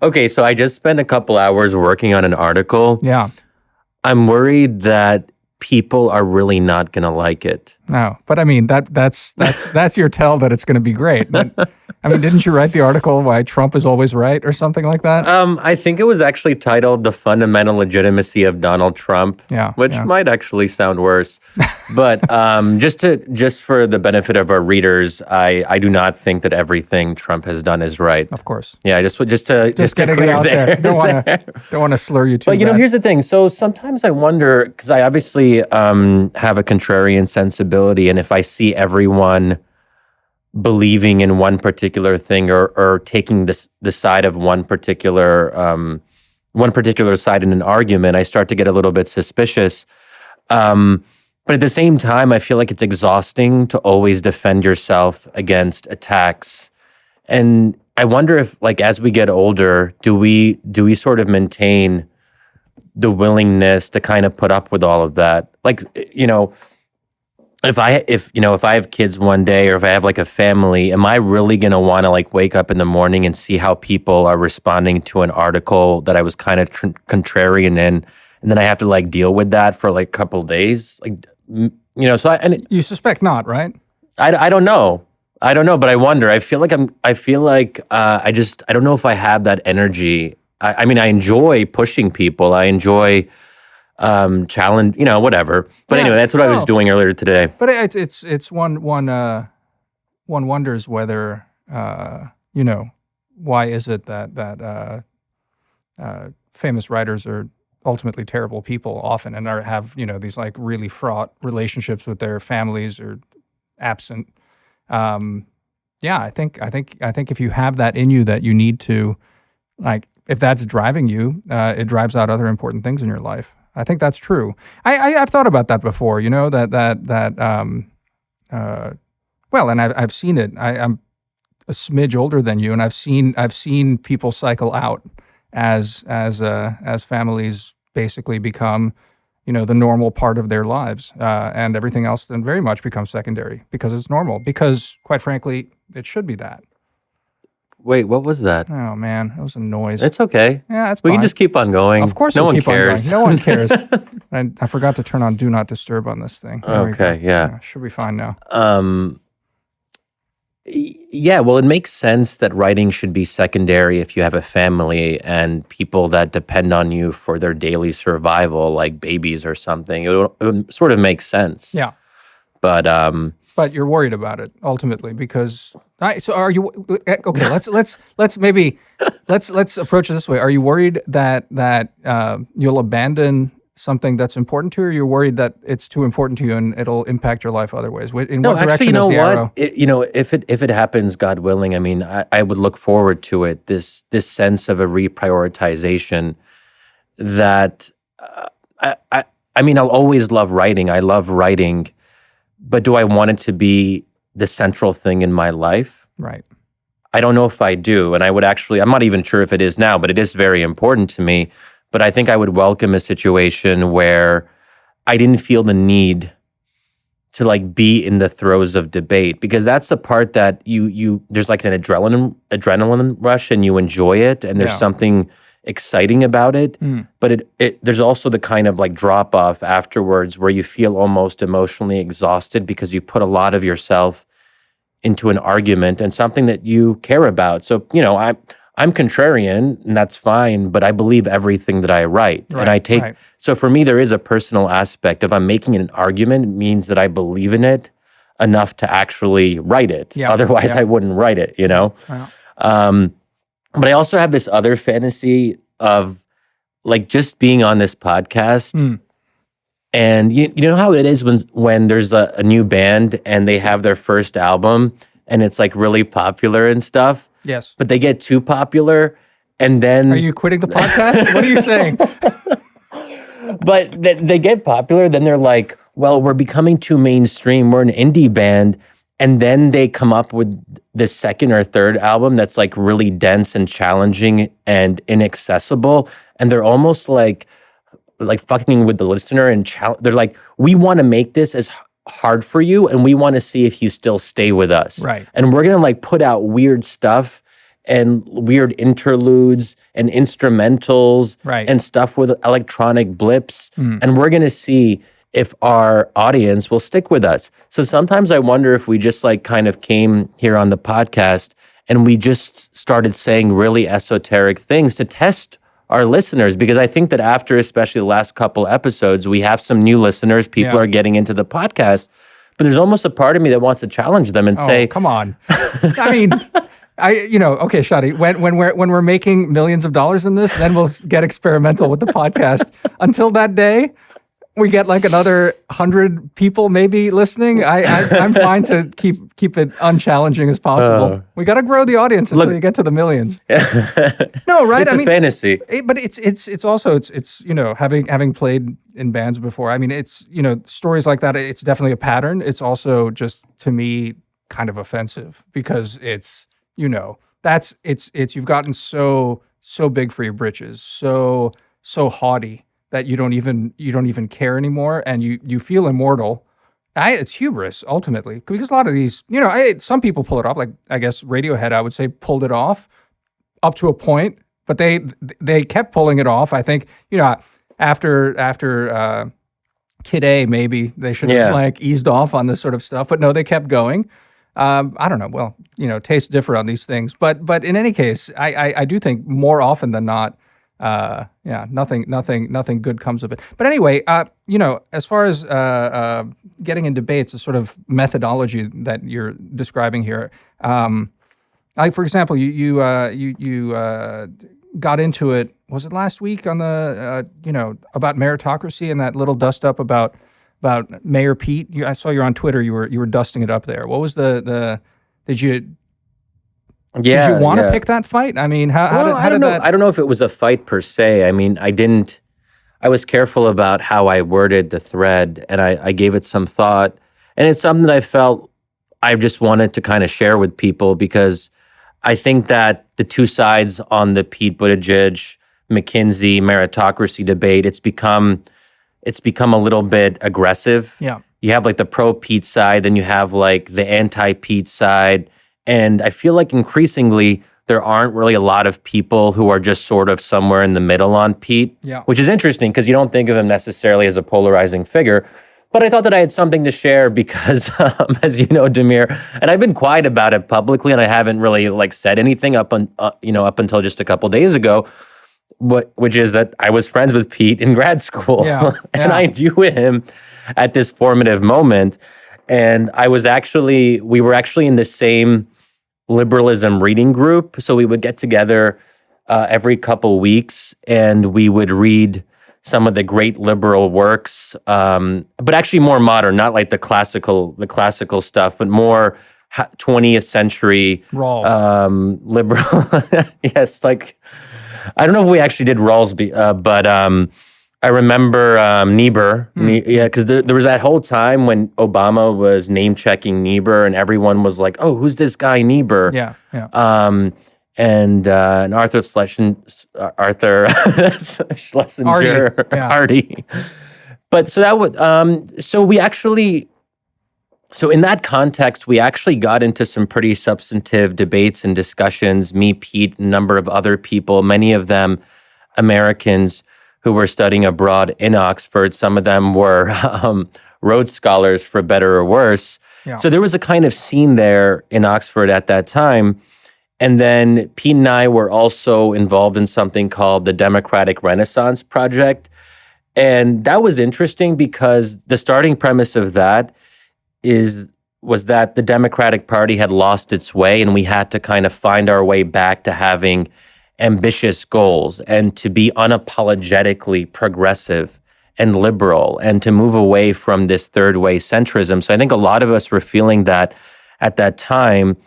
Okay, so I just spent a couple hours working on an article. Yeah. I'm worried that people are really not going to like it. No, but I mean that's your tell that it's going to be great. I mean, didn't you write the article why Trump is always right or something like that? I think it was actually titled "The Fundamental Legitimacy of Donald Trump," which might actually sound worse. But just for the benefit of our readers, I do not think that everything Trump has done is right. Of course. Yeah, just to getting clear it out there. Don't want to slur you too. But here's the thing. So sometimes I wonder, because I obviously have a contrarian sensibility, and if I see everyone believing in one particular thing or taking the side of one particular side in an argument, I start to get a little bit suspicious. But at the same time, I feel like it's exhausting to always defend yourself against attacks. And I wonder if, like, as we get older, do we sort of maintain the willingness to kind of put up with all of that? Like, if I have kids one day, or if I have like a family, am I really going to want to like wake up in the morning and see how people are responding to an article that I was kind of contrarian in, and then I have to like deal with that for like a couple of days? Like, you suspect not, right? I don't know. But I wonder. I feel like I don't know if I have that energy. I mean, I enjoy pushing people. I enjoy challenge, whatever. But anyway, that's what I was doing earlier today. But it's one wonders whether why is it that famous writers are ultimately terrible people often and have these like really fraught relationships with their families or absent. I think if you have that in you, that you need to, like, if that's driving you, it drives out other important things in your life. I think that's true. I've thought about that before. And I've seen it. I'm a smidge older than you, and I've seen people cycle out as families basically become, the normal part of their lives, and everything else then very much becomes secondary because it's normal. Because, quite frankly, it should be that. Wait, what was that? Oh man, that was a noise. It's okay. Yeah, it's we fine. can just keep on going. Of course, no one keep cares. On going. No one cares. I forgot to turn on Do Not Disturb on this thing. There okay, yeah, should be fine now. Yeah, well, it makes sense that writing should be secondary if you have a family and people that depend on you for their daily survival, like babies or something. It would sort of make sense. Yeah, but you're worried about it ultimately because. So are you okay? Let's approach it this way. Are you worried that you'll abandon something that's important to you, or you're worried that it's too important to you and it'll impact your life other ways? In what direction is the arrow? If it happens, God willing, I mean, I would look forward to it. This sense of a reprioritization that I mean, I'll always love writing. I love writing, but do I want it to be the central thing in my life? Right. I don't know if I do. And I'm not even sure if it is now, but it is very important to me. But I think I would welcome a situation where I didn't feel the need to like be in the throes of debate, because that's the part that there's like an adrenaline rush and you enjoy it. And there's something exciting about it. But there's also the kind of like drop off afterwards where you feel almost emotionally exhausted because you put a lot of yourself into an argument and something that you care about. So, I'm contrarian, and that's fine, but I believe everything that I write. Right, and I take, so for me, there is a personal aspect. If I'm making an argument, it means that I believe in it enough to actually write it. Yeah, Otherwise, I wouldn't write it, Yeah. But I also have this other fantasy of like just being on this podcast. And you know how it is when there's a new band and they have their first album and it's like really popular and stuff. Yes. But they get too popular and then... Are you quitting the podcast? What are you saying? But they get popular, then they're like, well, we're becoming too mainstream. We're an indie band. And then they come up with the second or third album that's like really dense and challenging and inaccessible. And they're almost like fucking with the listener and they're like, we want to make this hard for you, and we want to see if you still stay with us. Right. And we're gonna like put out weird stuff and weird interludes and instrumentals Right. and stuff with electronic blips. Mm. And we're gonna see if our audience will stick with us. So sometimes I wonder if we just like kind of came here on the podcast and we just started saying really esoteric things to test our listeners, because I think that after especially the last couple episodes, we have some new listeners. People are getting into the podcast, but there's almost a part of me that wants to challenge them and say, come on. I mean, okay, Shadi, when we're making millions of dollars in this, then we'll get experimental with the podcast. Until that day, we get like another 100 people maybe listening. I'm fine to keep it unchallenging as possible. We got to grow the audience until you get to the millions. No, right? It's a fantasy. But it's also having played in bands before. I mean, it's stories like that. It's definitely a pattern. It's also just, to me, kind of offensive because it's you've gotten so big for your britches, so haughty that you don't even care anymore, and you feel immortal. It's hubris ultimately, because a lot of these, some people pull it off. Like I guess Radiohead, I would say, pulled it off up to a point, but they kept pulling it off. I think after Kid A, maybe they should have like eased off on this sort of stuff, but no, they kept going. I don't know. Well, tastes differ on these things, but in any case, I do think more often than not, nothing good comes of it. But anyway, as far as getting in debates, the sort of methodology that you're describing here, like for example, you got into it. Was it last week on the about meritocracy and that little dust up about Mayor Pete? I saw you're on Twitter. You were dusting it up there. What was did you want to pick that fight? I mean, I don't know if it was a fight per se. I mean, I was careful about how I worded the thread, and I gave it some thought. And it's something that I felt I just wanted to kind of share with people, because I think that the two sides on the Pete Buttigieg, McKinsey, meritocracy debate, it's become a little bit aggressive. Yeah. You have like the pro-Pete side, then you have like the anti-Pete side. And I feel like increasingly there aren't really a lot of people who are just sort of somewhere in the middle on Pete, which is interesting because you don't think of him necessarily as a polarizing figure. But I thought that I had something to share because, as you know, Damir, and I've been quiet about it publicly, and I haven't really like said anything up until just a couple days ago, which is that I was friends with Pete in grad school, and I knew him at this formative moment. And we were actually in the same liberalism reading group. So we would get together every couple weeks, and we would read some of the great liberal works, but actually more modern, not like the classical stuff, but more 20th century liberal. Yes, like I don't know if we actually did Rawls, but I remember Niebuhr, because there was that whole time when Obama was name-checking Niebuhr, and everyone was like, "Oh, who's this guy Niebuhr?" And Arthur Schlesinger, Hardy. But so that would, so in that context, we actually got into some pretty substantive debates and discussions. Me, Pete, a number of other people, many of them Americans who were studying abroad in Oxford. Some of them were Rhodes Scholars, for better or worse. Yeah. So there was a kind of scene there in Oxford at that time. And then Pete and I were also involved in something called the Democratic Renaissance Project. And that was interesting because the starting premise of that was that the Democratic Party had lost its way, and we had to kind of find our way back to having ambitious goals and to be unapologetically progressive and liberal and to move away from this third way centrism. So I think a lot of us were feeling that at that time.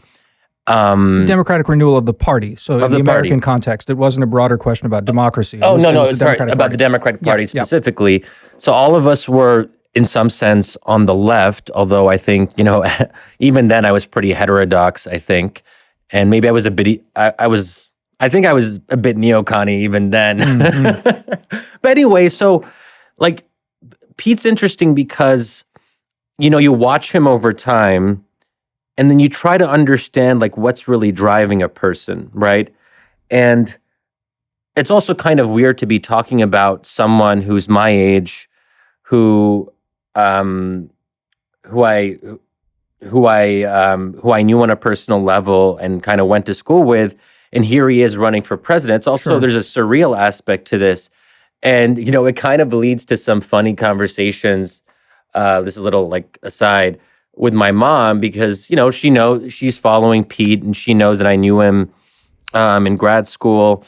Democratic renewal of the party. So in the American context, it wasn't a broader question about democracy. About the Democratic Party specifically. Yeah. So all of us were, in some sense, on the left, although I think, even then I was pretty heterodox, I think. And maybe I was a bit, I think I was a bit neocon-y even then. Mm-hmm. But anyway, so like Pete's interesting because you watch him over time, and then you try to understand like what's really driving a person, right? And it's also kind of weird to be talking about someone who's my age, who um, who I who I knew on a personal level and kind of went to school with, and here he is running for president. It's also, Sure. there's a surreal aspect to this, and it kind of leads to some funny conversations. This is a little like aside with my mom, because she's following Pete, and she knows that I knew him in grad school.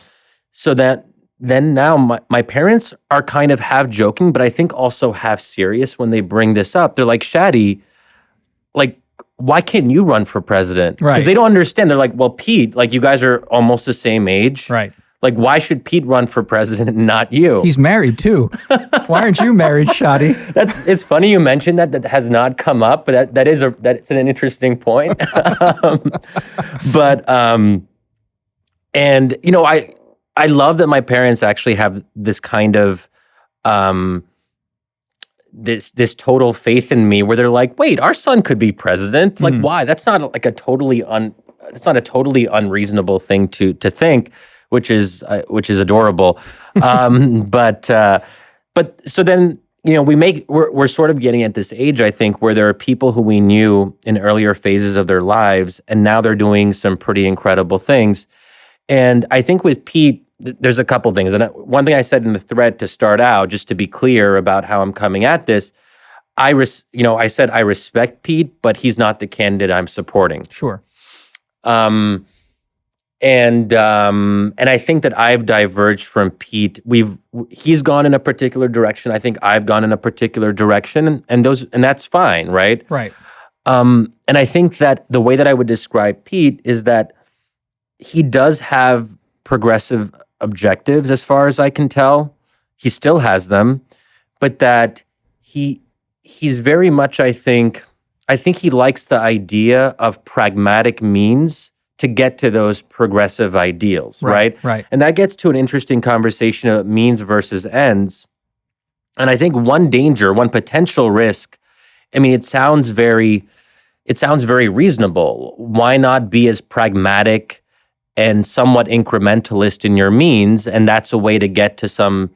So that then now my parents are kind of half joking, but I think also half serious when they bring this up. They're like, Shadi, like, why can't you run for president? Right. Because they don't understand. They're like, well, Pete, like, you guys are almost the same age. Right. Like, why should Pete run for president and not you? He's married too. Why aren't you married, Shadi? It's funny you mentioned that. That has not come up, but that's an interesting point. And I love that my parents actually have this kind of this total faith in me, where they're like, wait, our son could be president. Like, why? That's not like a totally unreasonable thing to think, which is adorable. But so then we're sort of getting at this age, I think, where there are people who we knew in earlier phases of their lives, and now they're doing some pretty incredible things. And I think with Pete, there's a couple things. And one thing I said in the thread to start out, just to be clear about how I'm coming at this, I said I respect Pete, but he's not the candidate I'm supporting. Sure. And I think that I've diverged from Pete. He's gone in a particular direction. I think I've gone in a particular direction, and that's fine, right? Right. And I think that the way that I would describe Pete is that he does have progressive objectives, as far as I can tell. He still has them, but that he's very much, I think he likes the idea of pragmatic means to get to those progressive ideals, right? Right. And that gets to an interesting conversation of means versus ends. And I think one potential risk, I mean, it sounds very reasonable. Why not be as pragmatic and somewhat incrementalist in your means? And that's a way to get to some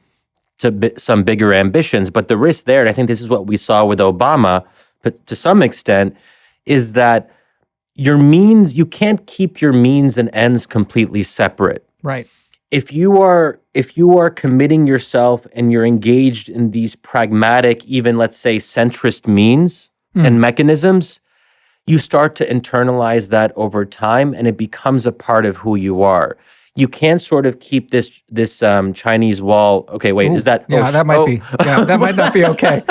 bigger ambitions. But the risk there, and I think this is what we saw with Obama, but to some extent, is that you can't keep your means and ends completely separate. Right. If you are committing yourself and you're engaged in these pragmatic, even let's say centrist means and mechanisms, you start to internalize that over time, and it becomes a part of who you are. You can't sort of keep this Chinese wall. Okay, wait, is that? Yeah, that might be. Yeah, that might not be okay.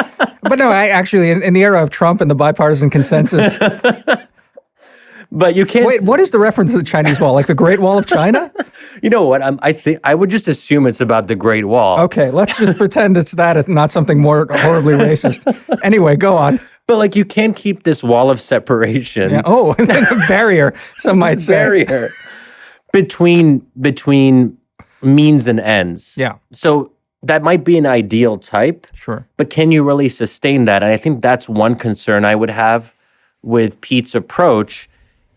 But no, I actually, in the era of Trump and the bipartisan consensus. But you can't. Wait, what is the reference to the Chinese wall? Like the Great Wall of China? You know what? I think I would just assume it's about the Great Wall. Okay, let's just pretend it's that, it's not something more horribly racist. Anyway, go on. But like, you can't keep this wall of separation. Yeah. Oh, a barrier, some might say. Barrier between means and ends. Yeah. So that might be an ideal type. Sure. But can you really sustain that? And I think that's one concern I would have with Pete's approach,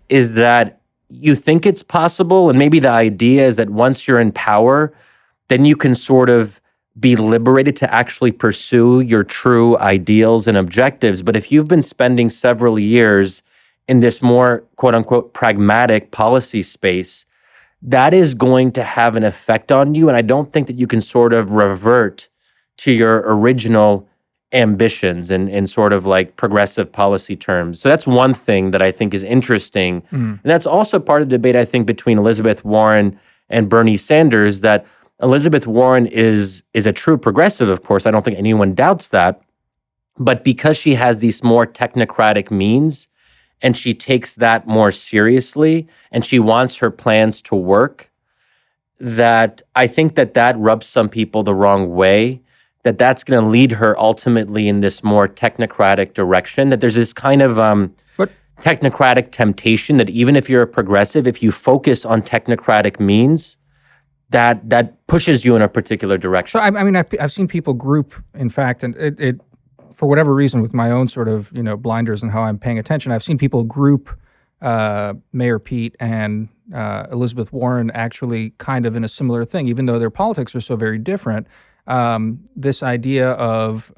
is that you think it's possible, and maybe the idea is that once you're in power, then you can sort of be liberated to actually pursue your true ideals and objectives. But if you've been spending several years in this more quote unquote pragmatic policy space, that is going to have an effect on you. And I don't think that you can sort of revert to your original ambitions in sort of like progressive policy terms. So that's one thing that I think is interesting. And that's also part of the debate, I think, between Elizabeth Warren and Bernie Sanders, that Elizabeth Warren is a true progressive, of course. I don't think anyone doubts that. But because she has these more technocratic means, and she takes that more seriously, and she wants her plans to work, that I think that rubs some people the wrong way, that's going to lead her ultimately in this more technocratic direction, that there's this kind of technocratic temptation that even if you're a progressive, if you focus on technocratic means, that pushes you in a particular direction. So I mean, I've seen people group, in fact, and for whatever reason, with my own sort of blinders and how I'm paying attention, I've seen people group Mayor Pete and Elizabeth Warren actually kind of in a similar thing, even though their politics are so very different. This idea of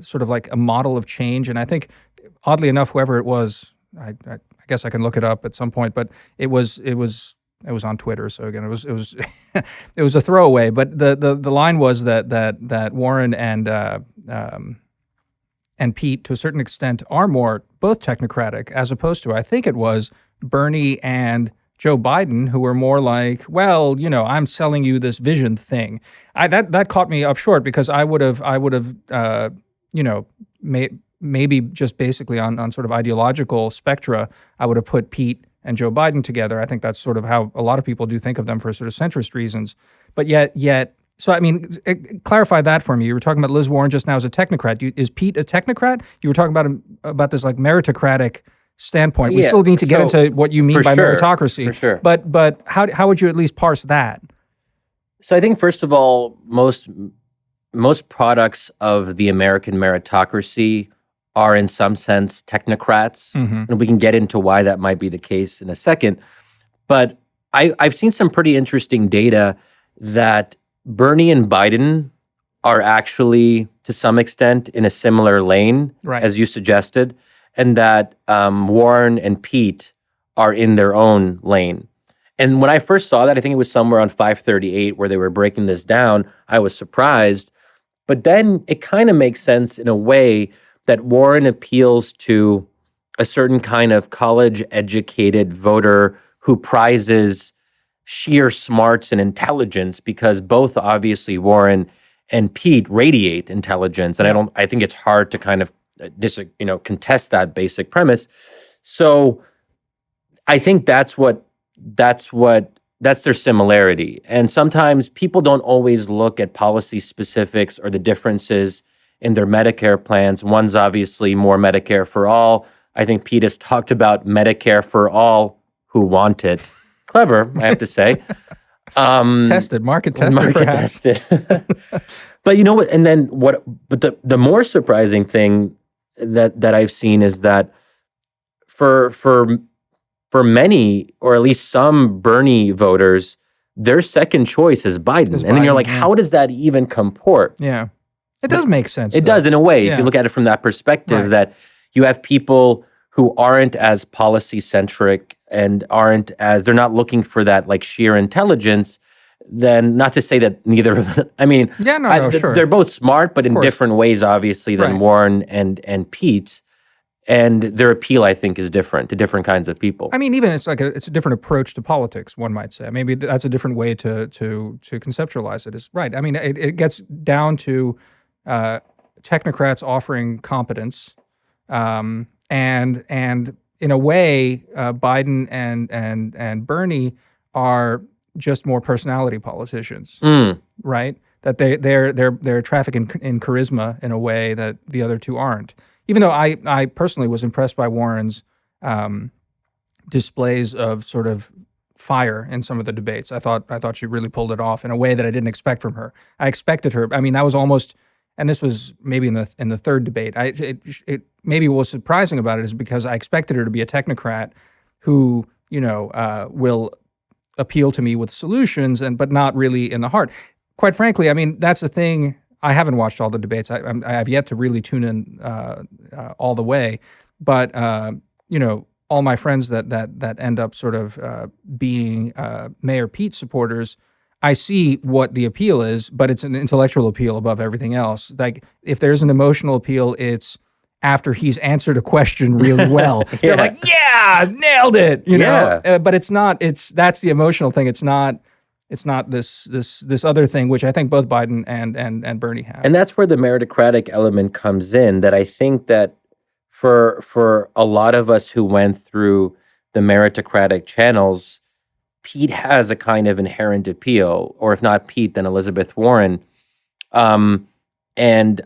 sort of like a model of change, and I think, oddly enough, whoever it was, I guess I can look it up at some point, but it was on Twitter. So again, it was it was a throwaway. But the line was that Warren and Pete, to a certain extent, are more both technocratic, as opposed to, I think it was Bernie and Joe Biden, who were more like, well, I'm selling you this vision thing. That caught me up short, because I would have maybe just basically on sort of ideological spectra, I would have put Pete and Joe Biden together. I think that's sort of how a lot of people do think of them, for sort of centrist reasons. But yet, so I mean, clarify that for me. You were talking about Liz Warren just now as a technocrat. Is Pete a technocrat? You were talking about this like meritocratic standpoint. We still need to get into what you mean by meritocracy. For sure. But how would you at least parse that? So I think, first of all, most products of the American meritocracy are in some sense technocrats. And we can get into why that might be the case in a second. But I've seen some pretty interesting data that Bernie and Biden are actually, to some extent, in a similar lane, as you suggested, and that Warren and Pete are in their own lane. And when I first saw that, I think it was somewhere on 538 where they were breaking this down, I was surprised. But then it kind of makes sense in a way that Warren appeals to a certain kind of college-educated voter who prizes sheer smarts and intelligence, because both, obviously, Warren and Pete radiate intelligence. And I think it's hard to kind of contest that basic premise. So I think that's their similarity. And sometimes people don't always look at policy specifics or the differences in their Medicare plans. One's obviously more Medicare for all. I think Pete has talked about Medicare for all who want it. Clever, I have to say. Market tested. But you know what? And then what? But the more surprising thing that I've seen is that for many, or at least some Bernie voters, their second choice is Biden. And then you're like, how does that even comport? Yeah. It does make sense. It does in a way, if you look at it from that perspective, that you have people who aren't as policy-centric and they're not looking for that like sheer intelligence. Then, not to say that neither of them, I mean, sure. They're both smart, but in different ways, obviously, than Warren and Pete. And their appeal, I think, is different to different kinds of people. I mean, even it's a different approach to politics, one might say. Maybe that's a different way to conceptualize it. Is right. I mean, it gets down to technocrats offering competence, and in a way, Biden and Bernie are just more personality politicians, right? That they're trafficking in charisma in a way that the other two aren't. Even though I personally was impressed by Warren's displays of sort of fire in some of the debates. I thought she really pulled it off in a way that I didn't expect from her. I expected her. I mean, that was almost, and this was maybe in the third debate. It maybe what was surprising about it is because I expected her to be a technocrat who will appeal to me with solutions but not really in the heart. Quite frankly, I mean, that's the thing. I haven't watched all the debates. I have yet to really tune in all the way. But all my friends that end up sort of being Mayor Pete supporters, I see what the appeal is, but it's an intellectual appeal above everything else. Like if there's an emotional appeal, it's after he's answered a question really well. They're like, yeah, nailed it. You know, but it's not. That's the emotional thing. It's not this other thing, which I think both Biden and Bernie have. And that's where the meritocratic element comes in, that I think that for a lot of us who went through the meritocratic channels, Pete has a kind of inherent appeal, or if not Pete, then Elizabeth Warren. And,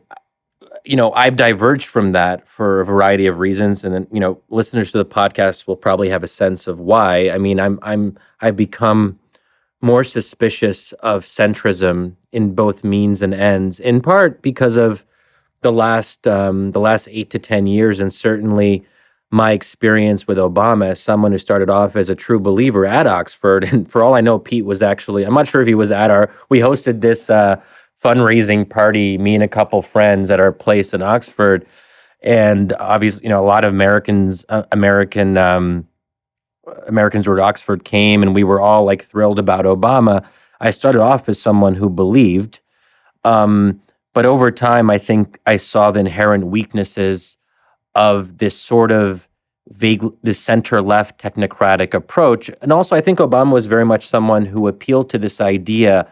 I've diverged from that for a variety of reasons. And then, listeners to the podcast will probably have a sense of why. I mean, I've become more suspicious of centrism in both means and ends, in part because of the last 8 to 10 years, and certainly my experience with Obama as someone who started off as a true believer at Oxford. And for all I know, Pete was actually, I'm not sure if he was we hosted this fundraising party, me and a couple friends at our place in Oxford. And obviously, a lot of Americans who were at Oxford came, and we were all like thrilled about Obama. I started off as someone who believed, but over time, I think I saw the inherent weaknesses of this sort of this center-left technocratic approach. And also, I think Obama was very much someone who appealed to this idea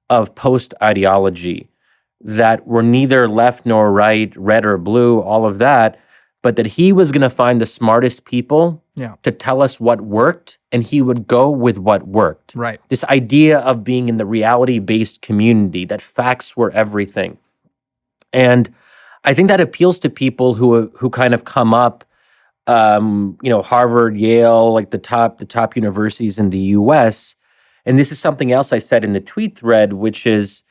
of post-ideology, that we're neither left nor right, red or blue, all of that, but that he was going to find the smartest people to tell us what worked, and he would go with what worked. Right. This idea of being in the reality-based community, that facts were everything. And I think that appeals to people who kind of come up, Harvard, Yale, like the top universities in the U.S. And this is something else I said in the tweet thread, which is,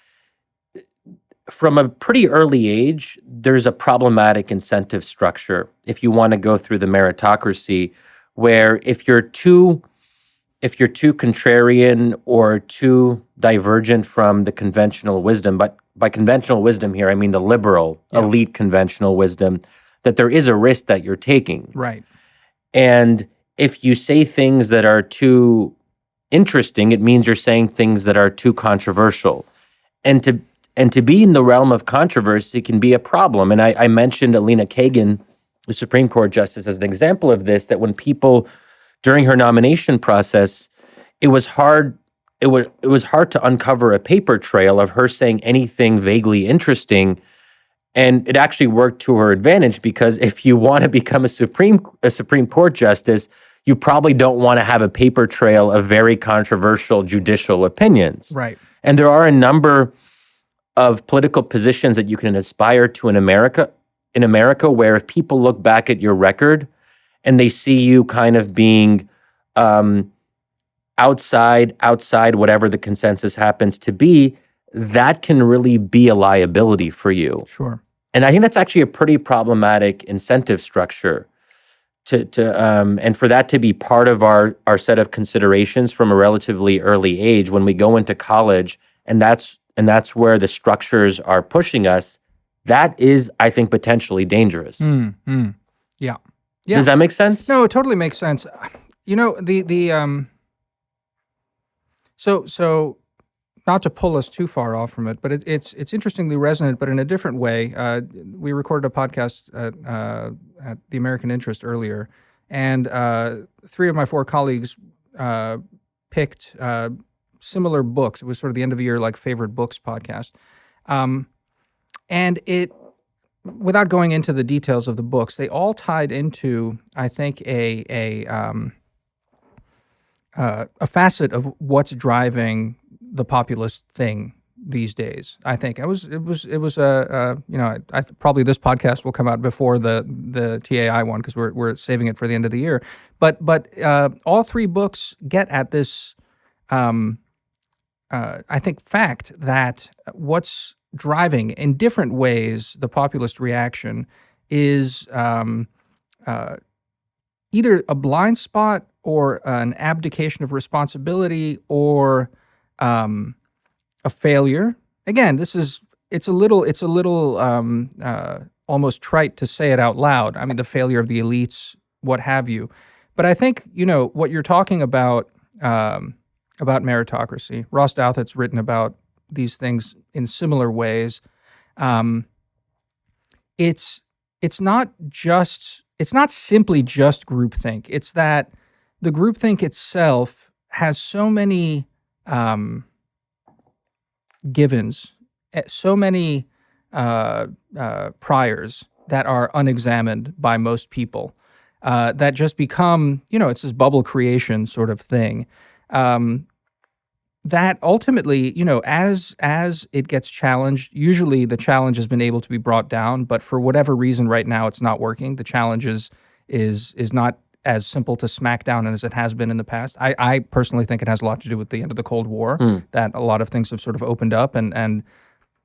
from a pretty early age, there's a problematic incentive structure, if you want to go through the meritocracy, where if you're too contrarian or too divergent from the conventional wisdom, but by conventional wisdom here, I mean the liberal, elite conventional wisdom, that there is a risk that you're taking. Right. And if you say things that are too interesting, it means you're saying things that are too controversial. And to be in the realm of controversy can be a problem. And I mentioned Elena Kagan, the Supreme Court justice, as an example of this, that when people, during her nomination process, it was hard to uncover a paper trail of her saying anything vaguely interesting. And it actually worked to her advantage, because if you want to become a Supreme Court justice, you probably don't want to have a paper trail of very controversial judicial opinions. Right. And there are a number of political positions that you can aspire to in America, where if people look back at your record and they see you kind of being outside whatever the consensus happens to be, that can really be a liability for you. Sure. And I think that's actually a pretty problematic incentive structure and for that to be part of our set of considerations from a relatively early age when we go into college, and that's where the structures are pushing us. That is, I think, potentially dangerous. Yeah. Does that make sense? No, it totally makes sense. So not to pull us too far off from it, but it's interestingly resonant, but in a different way. We recorded a podcast at the American Interest earlier, and 3 of my 4 colleagues picked similar books. It was sort of the end of the year, like favorite books podcast. And it, without going into the details of the books, they all tied into, I think, a facet of what's driving the populist thing these days. I think probably this podcast will come out before the TAI one, because we're saving it for the end of the year. But all 3 books get at this, I think, fact that what's driving in different ways the populist reaction is either a blind spot or an abdication of responsibility or a failure. Again, it's a little almost trite to say it out loud. I mean, the failure of the elites, what have you. But I think, what you're talking about meritocracy. Ross Douthat's written about these things in similar ways. It's not simply just groupthink. It's that the groupthink itself has so many givens, so many priors that are unexamined by most people, that just become, it's this bubble creation sort of thing. That ultimately, as it gets challenged, usually the challenge has been able to be brought down, but for whatever reason right now it's not working. The challenge is not as simple to smack down as it has been in the past. I personally think it has a lot to do with the end of the Cold War, that a lot of things have sort of opened up, and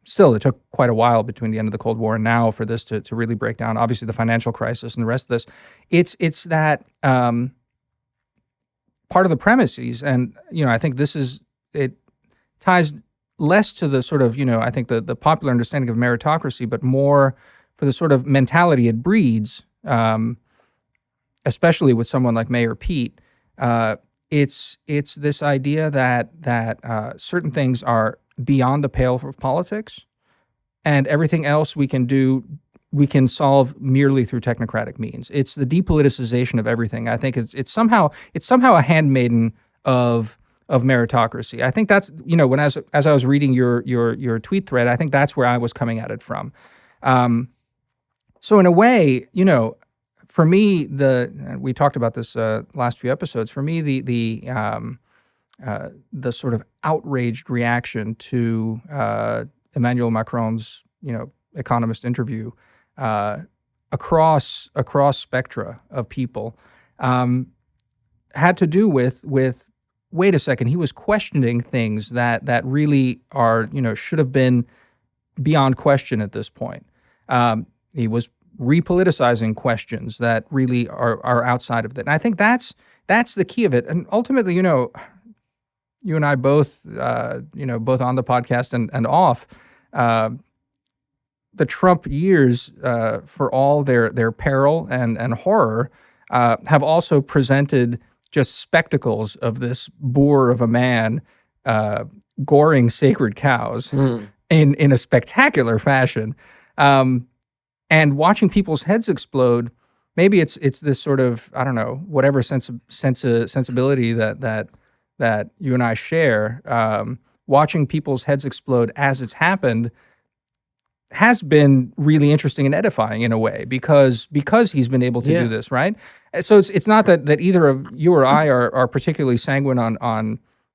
still, it took quite a while between the end of the Cold War and now for this to really break down. Obviously, the financial crisis and the rest of this. It's that part of the premises, and I think it ties less to the sort of I think the popular understanding of meritocracy, but more for the sort of mentality it breeds, especially with someone like Mayor Pete. It's this idea that certain things are beyond the pale of politics, and everything else we can solve merely through technocratic means. It's the depoliticization of everything. I think it's somehow a handmaiden of meritocracy. I think that's when as I was reading your tweet thread, I think that's where I was coming at it from. So in a way, for me, we talked about this last few episodes. For me, the sort of outraged reaction to Emmanuel Macron's Economist interview across spectra of people had to do with wait a second, he was questioning things that really are should have been beyond question at this point. He was re-politicizing questions that really are outside of that. And I think that's the key of it. And ultimately, you and I both, both on the podcast and off, the Trump years, for all their peril and horror, have also presented just spectacles of this boar of a man goring sacred cows in a spectacular fashion. And watching people's heads explode, maybe it's this sort of, I don't know, whatever sensibility that you and I share. Watching people's heads explode as it's happened has been really interesting and edifying in a way because he's been able to do this, right? So it's not that either of you or I are particularly sanguine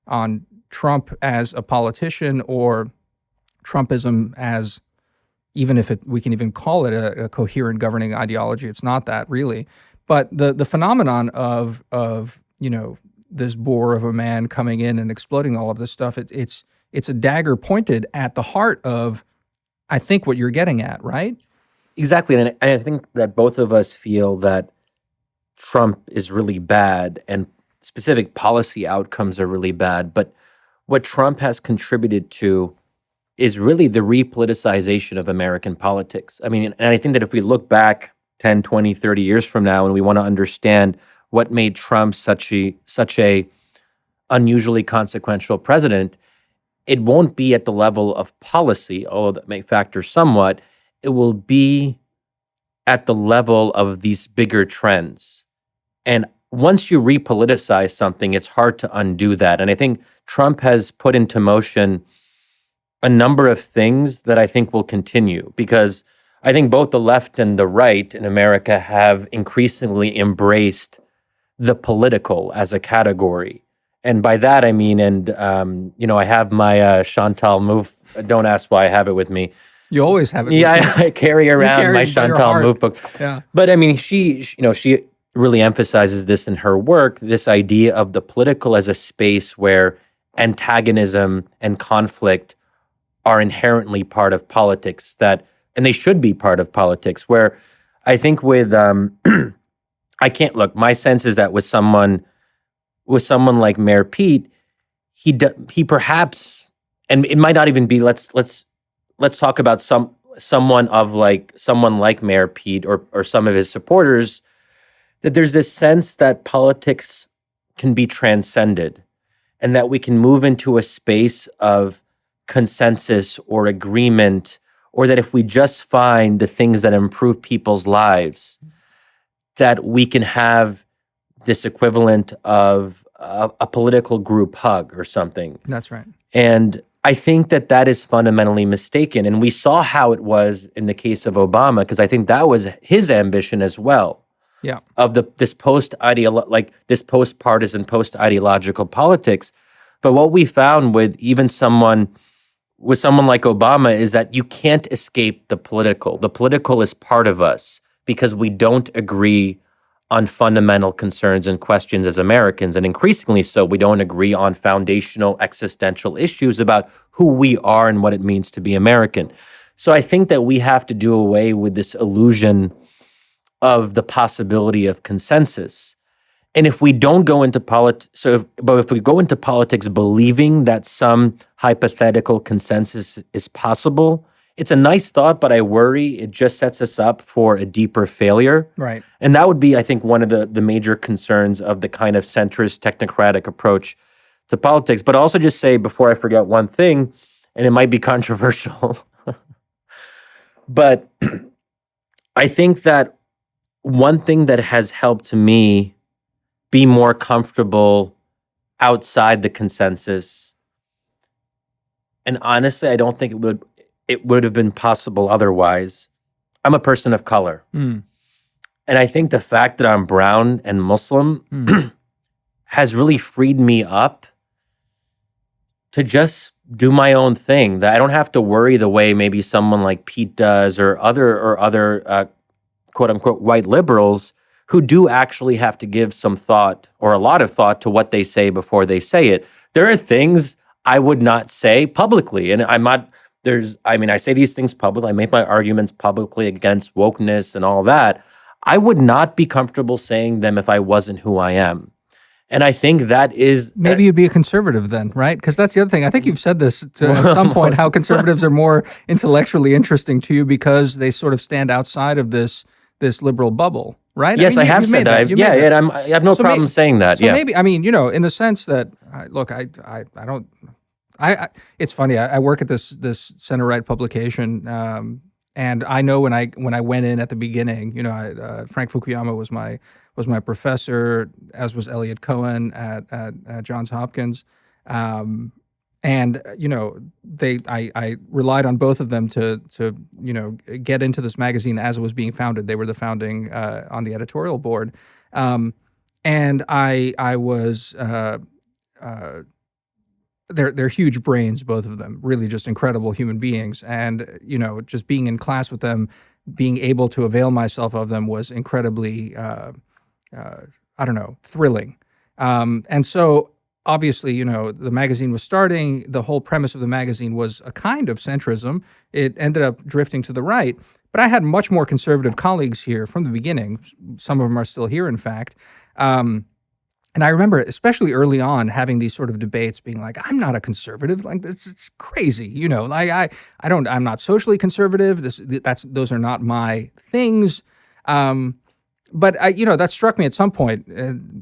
on Trump as a politician or Trumpism as, even if we can even call it a coherent governing ideology. It's not that really, but the phenomenon of this boar of a man coming in and exploding all of this stuff, it's a dagger pointed at the heart of, I think, what you're getting at, right? Exactly. And I think that both of us feel that Trump is really bad and specific policy outcomes are really bad. But what Trump has contributed to is really the re-politicization of American politics. I mean, and I think that if we look back 10, 20, 30 years from now and we want to understand what made Trump such a unusually consequential president, it won't be at the level of policy, although that may factor somewhat. It will be at the level of these bigger trends. And once you re-politicize something, it's hard to undo that. And I think Trump has put into motion a number of things that I think will continue, because I think both the left and the right in America have increasingly embraced the political as a category. And by that, I mean, I have my Chantal Mouffe. Don't ask why I have it with me. You always have it. Yeah, I carry around my Chantal Mouffe book. Yeah. But I mean, she really emphasizes this in her work, this idea of the political as a space where antagonism and conflict are inherently part of politics, and they should be part of politics, where I think with, I can't look, my sense is that with someone like Mayor Pete, he perhaps, and it might not even be, let's talk about someone like Mayor Pete or some of his supporters, that there's this sense that politics can be transcended and that we can move into a space of consensus or agreement, or that if we just find the things that improve people's lives, that we can have this equivalent of a political group hug or something. That's right. And I think that is fundamentally mistaken. And we saw how it was in the case of Obama, because I think that was his ambition as well. Yeah. Of this post-partisan, post-ideological politics. But what we found with someone like Obama is that you can't escape the political. The political is part of us because we don't agree on fundamental concerns and questions as Americans. And increasingly so, we don't agree on foundational existential issues about who we are and what it means to be American. So I think that we have to do away with this illusion of the possibility of consensus. And if we don't go into politics, but if we go into politics believing that some hypothetical consensus is possible, it's a nice thought, but I worry it just sets us up for a deeper failure. Right. And that would be, I think, one of the major concerns of the kind of centrist technocratic approach to politics. But I'll also just say, before I forget one thing, and it might be controversial, but I think that one thing that has helped me be more comfortable outside the consensus, and honestly, I don't think it would have been possible otherwise. I'm a person of color. And I think the fact that I'm brown and Muslim has really freed me up to just do my own thing, that I don't have to worry the way maybe someone like Pete does or other quote unquote white liberals who do actually have to give some thought or a lot of thought to what they say before they say it. There are things I would not say publicly, and I say these things publicly. I make my arguments publicly against wokeness and all that. I would not be comfortable saying them if I wasn't who I am. And I think that is... Maybe you'd be a conservative then, right? Because that's the other thing. I think you've said this at some point, how conservatives are more intellectually interesting to you because they sort of stand outside of this liberal bubble, right? Yes, I have said that. I have no problem saying that. So maybe, in the sense that, look, I don't... it's funny. I work at this center-right publication, and I know when I went in at the beginning, Frank Fukuyama was my professor, as was Elliot Cohen at Johns Hopkins, and I relied on both of them to get into this magazine as it was being founded. They were the founding on the editorial board, and I was. They're huge brains, both of them, really just incredible human beings. And, just being in class with them, being able to avail myself of them was incredibly, thrilling. And so obviously, the magazine was starting. The whole premise of the magazine was a kind of centrism. It ended up drifting to the right. But I had much more conservative colleagues here from the beginning. Some of them are still here, in fact. And I remember, especially early on, having these sort of debates, being like, "I'm not a conservative. Like, it's crazy, I'm not socially conservative. Those are not my things." But that struck me at some point,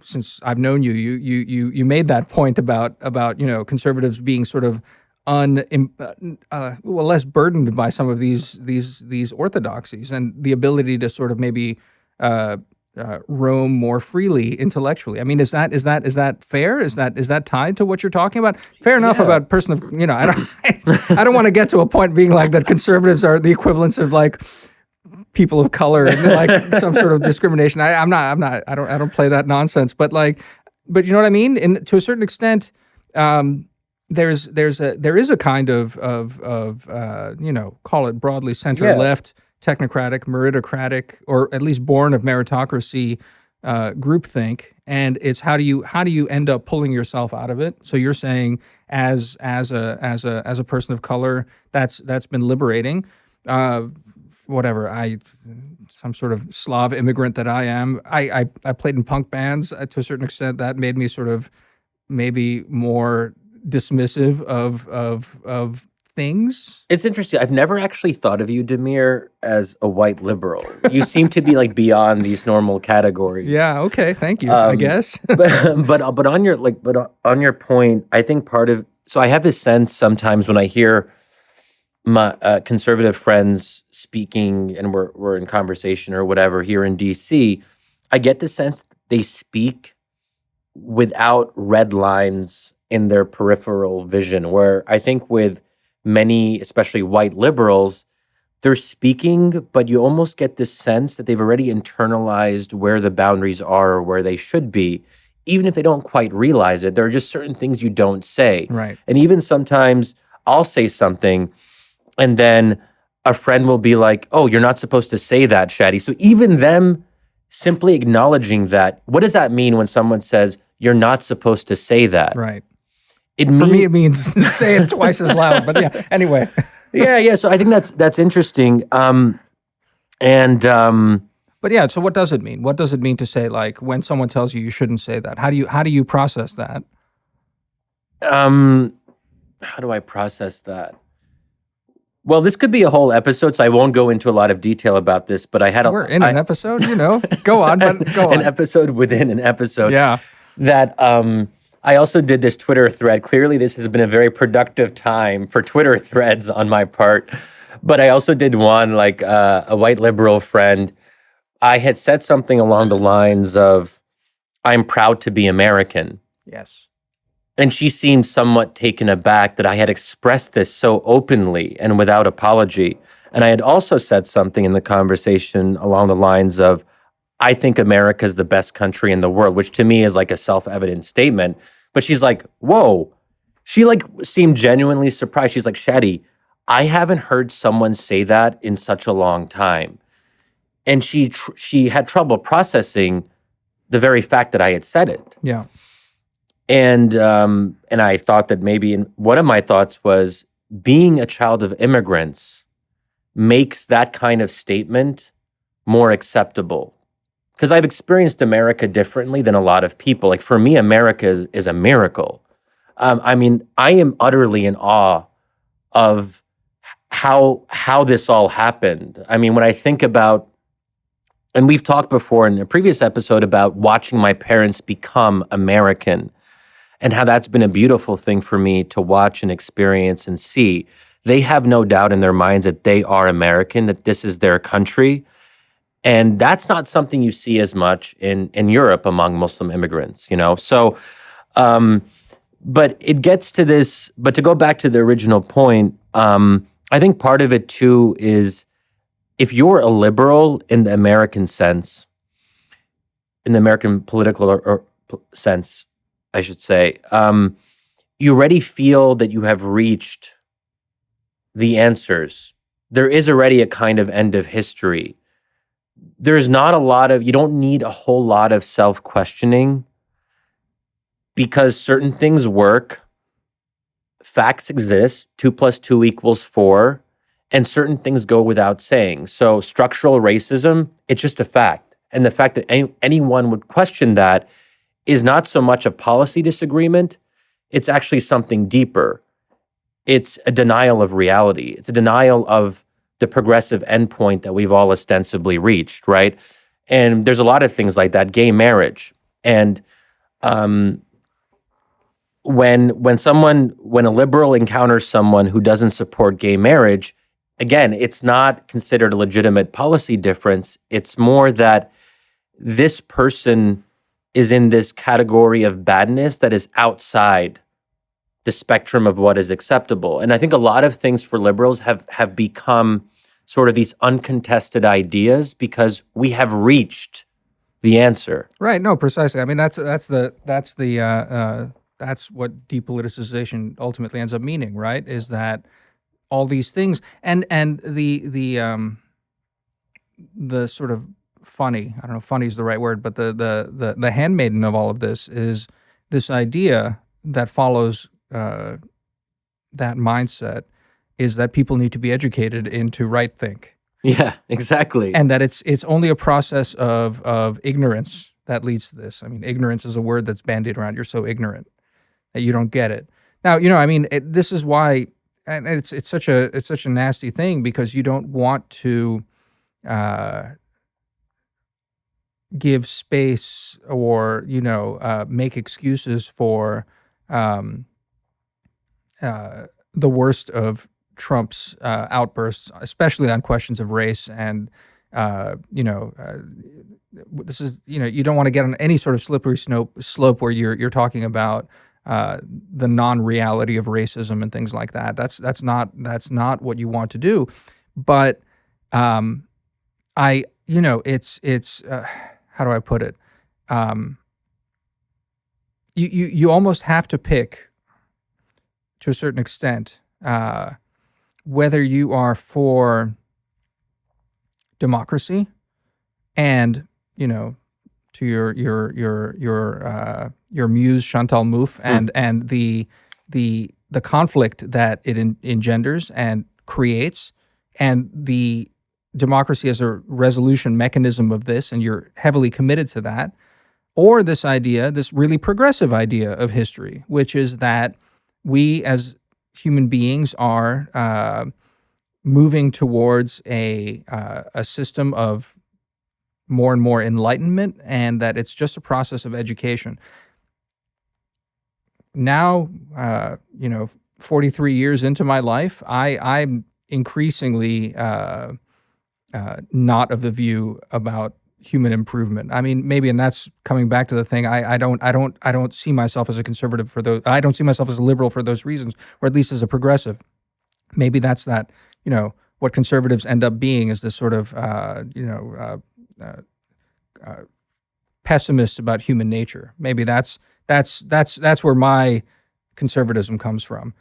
since I've known you. You made that point about conservatives being sort of less burdened by some of these orthodoxies and the ability to sort of maybe. Roam more freely intellectually. I mean, is that fair? Is that tied to what you're talking about? Fair enough about person of I don't want to get to a point being like that conservatives are the equivalents of like people of color and like some sort of discrimination. I don't play that nonsense. But you know what I mean? And to a certain extent, there is a kind of call it broadly center left. Technocratic, meritocratic, or at least born of meritocracy groupthink, and it's how do you end up pulling yourself out of it? So you're saying as a person of color, that's been liberating. Some sort of Slav immigrant that I am. I played in punk bands to a certain extent. That made me sort of maybe more dismissive of things. It's interesting. I've never actually thought of you, Damir, as a white liberal. You seem to be like beyond these normal categories. Yeah. Okay. Thank you. I guess. but on your point, I think so I have this sense sometimes when I hear my conservative friends speaking and we're in conversation or whatever here in DC, I get the sense that they speak without red lines in their peripheral vision, where I think with many, especially white liberals, they're speaking, but you almost get this sense that they've already internalized where the boundaries are or where they should be, even if they don't quite realize it. There are just certain things you don't say. Right. And even sometimes I'll say something and then a friend will be like, "Oh, you're not supposed to say that, Shadi." So even them simply acknowledging that, what does that mean when someone says, you're not supposed to say that? Right. For me, it means say it twice as loud. But yeah, anyway. yeah. So I think that's interesting. But yeah, so what does it mean? What does it mean to say, like, when someone tells you shouldn't say that? How do you process that? How do I process that? Well, this could be a whole episode, so I won't go into a lot of detail about this, but I had We're in an episode, Go on, but go on. An episode within an episode. Yeah. That I also did this Twitter thread. Clearly, this has been a very productive time for Twitter threads on my part. But I also did one, like a white liberal friend. I had said something along the lines of, I'm proud to be American. Yes. And she seemed somewhat taken aback that I had expressed this so openly and without apology. And I had also said something in the conversation along the lines of, I think America is the best country in the world, which to me is like a self-evident statement. But she's like, whoa. She like seemed genuinely surprised. She's like, Shadi, I haven't heard someone say that in such a long time. And she had trouble processing the very fact that I had said it. Yeah. And I thought that maybe, one of my thoughts was, being a child of immigrants makes that kind of statement more acceptable. Because I've experienced America differently than a lot of people. Like, for me, America is a miracle. I mean, I am utterly in awe of how this all happened. I mean, when I think about, and we've talked before in a previous episode about watching my parents become American, and how that's been a beautiful thing for me to watch and experience and see. They have no doubt in their minds that they are American, that this is their country. And that's not something you see as much in Europe among Muslim immigrants, So, but it gets to this, but to go back to the original point, I think part of it too is, if you're a liberal in the American sense, in the American political or sense, I should say, you already feel that you have reached the answers. There is already a kind of end of history. There's not a lot of, you don't need a whole lot of self-questioning, because certain things work, facts exist, 2 + 2 = 4, and certain things go without saying. So structural racism, it's just a fact. And the fact that anyone would question that is not so much a policy disagreement, it's actually something deeper. It's a denial of reality. It's a denial of the progressive endpoint that we've all ostensibly reached, right? And there's a lot of things like that, gay marriage. And when a liberal encounters someone who doesn't support gay marriage, again, it's not considered a legitimate policy difference. It's more that this person is in this category of badness that is outside the spectrum of what is acceptable. And I think a lot of things for liberals have become sort of these uncontested ideas because we have reached the answer. Right. No, precisely. I mean, that's what depoliticization ultimately ends up meaning, right? Is that all these things and the sort of funny, I don't know if funny is the right word, but the handmaiden of all of this is this idea that follows that mindset, is that people need to be educated into right think. Yeah, exactly. And that it's only a process of ignorance that leads to this. I mean, ignorance is a word that's bandied around. You're so ignorant that you don't get it. Now, I mean, this is why, and it's such a nasty thing, because you don't want to give space or make excuses for the worst of Trump's outbursts, especially on questions of race. And this is you don't want to get on any sort of slippery slope where you're talking about the non-reality of racism and things like that. That's not what you want to do. But it's how do I put it? You almost have to pick, to a certain extent, whether you are for democracy and to your muse Chantal Mouffe and the conflict that it engenders and creates, and the democracy as a resolution mechanism of this, and you're heavily committed to that, or this idea, this really progressive idea of history, which is that we as human beings are moving towards a system of more and more enlightenment, and that it's just a process of education. Now, 43 years into my life, I'm increasingly not of the view about human improvement. I mean, maybe, and that's coming back to the thing. I don't see myself as a conservative for those. I don't see myself as a liberal for those reasons, or at least as a progressive. Maybe that's that. What conservatives end up being is this sort of pessimists about human nature. Maybe that's where my conservatism comes from.